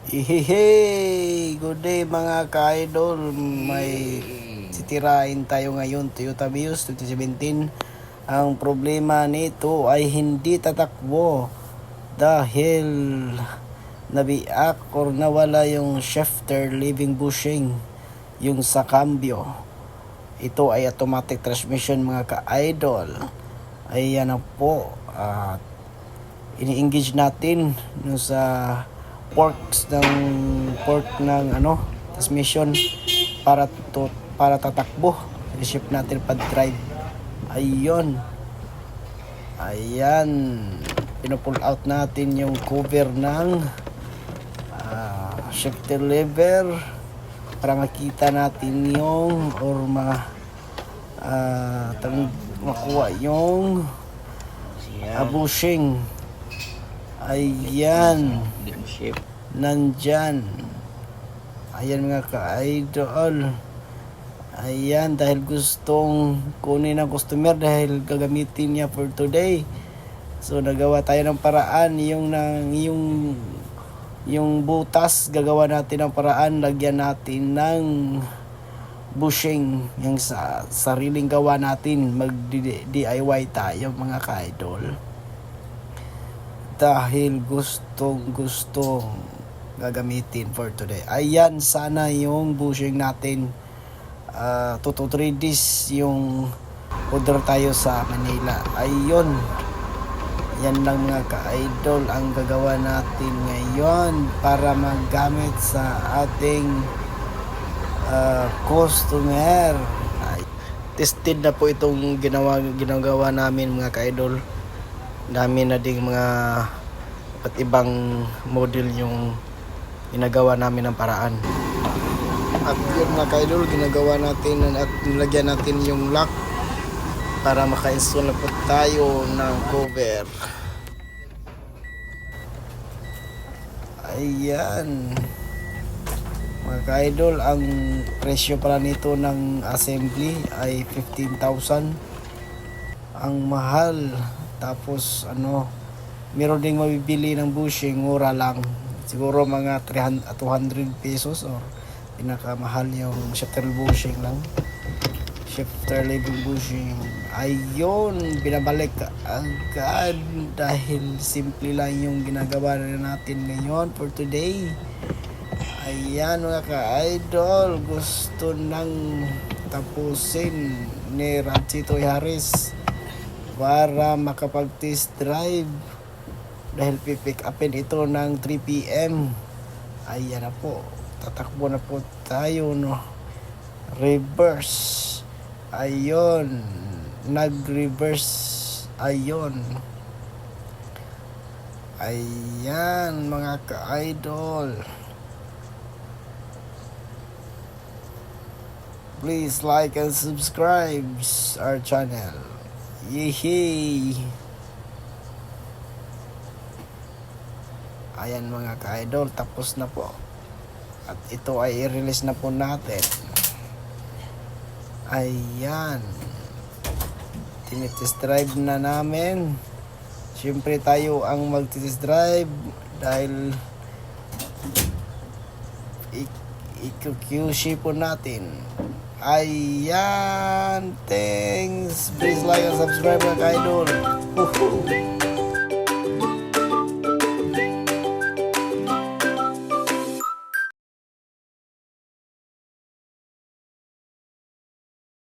Hey, good day mga ka-idol. May sitirain tayo ngayon, Toyota Vios 2017. Ang problema nito ay hindi tatakbo dahil nabiak or nawala yung shifter leaving bushing, yung sa cambio. Ito ay automatic transmission mga ka-idol. Ayan na po. Ini-engage natin sa port ng transmission para tatakbo. I-shift natin pag-drive. Ayan, pino-pull out natin yung cover ng shifter lever para makita natin yung makuha yung bushing. Ayan, nandyan. Ayan mga ka-idol. Ayan, dahil gustong kunin ng customer dahil gagamitin niya for today. So nagawa tayo ng paraan, yung butas gagawa natin ng paraan, lagyan natin ng bushing, yung sa sariling gawa natin, mag-DIY tayo mga ka-idol. Dahil gustong gagamitin for today. Ayan, sana yung bushing natin 2 to 3 days yung order tayo sa Manila. Ayun, yan lang mga ka-idol ang gagawa natin ngayon para magamit sa ating customer. Tested na po itong ginagawa namin mga ka-idol. Dami na ding mga iba't ibang model yung ginagawa namin ng paraan. At yun mga ka-idol, ginagawa natin at nilagyan natin yung lock para maka-install na po tayo ng cover. Ayan mga ka-idol, ang presyo pala nito ng assembly ay 15,000. Ang mahal. Tapos meron ding mabibili ng bushing, mura lang. Siguro mga 200 pesos or pinakamahal yung shifter bushing lang. Shifter level bushing. Ayun, binabalik agad dahil simple lang yung ginagawa na natin ngayon for today. Ayan mga ka-idol, gusto nang tapusin ni Ratsito Harris para makapag-test drive dahil pipick upin ito ng 3 PM. Ayan na po, tatakbo na po tayo, reverse. Ayun, nag-reverse. Ayun, mga ka-idol, please like and subscribe our channel. Yehey! Ayan mga ka-idol, tapos na po. At ito ay i-release na po natin. Ayan. Tinitest drive na namin. Siyempre tayo ang mag-test drive dahil i-QC po natin. Ayan, thanks. Please like and subscribe mga ka-idol.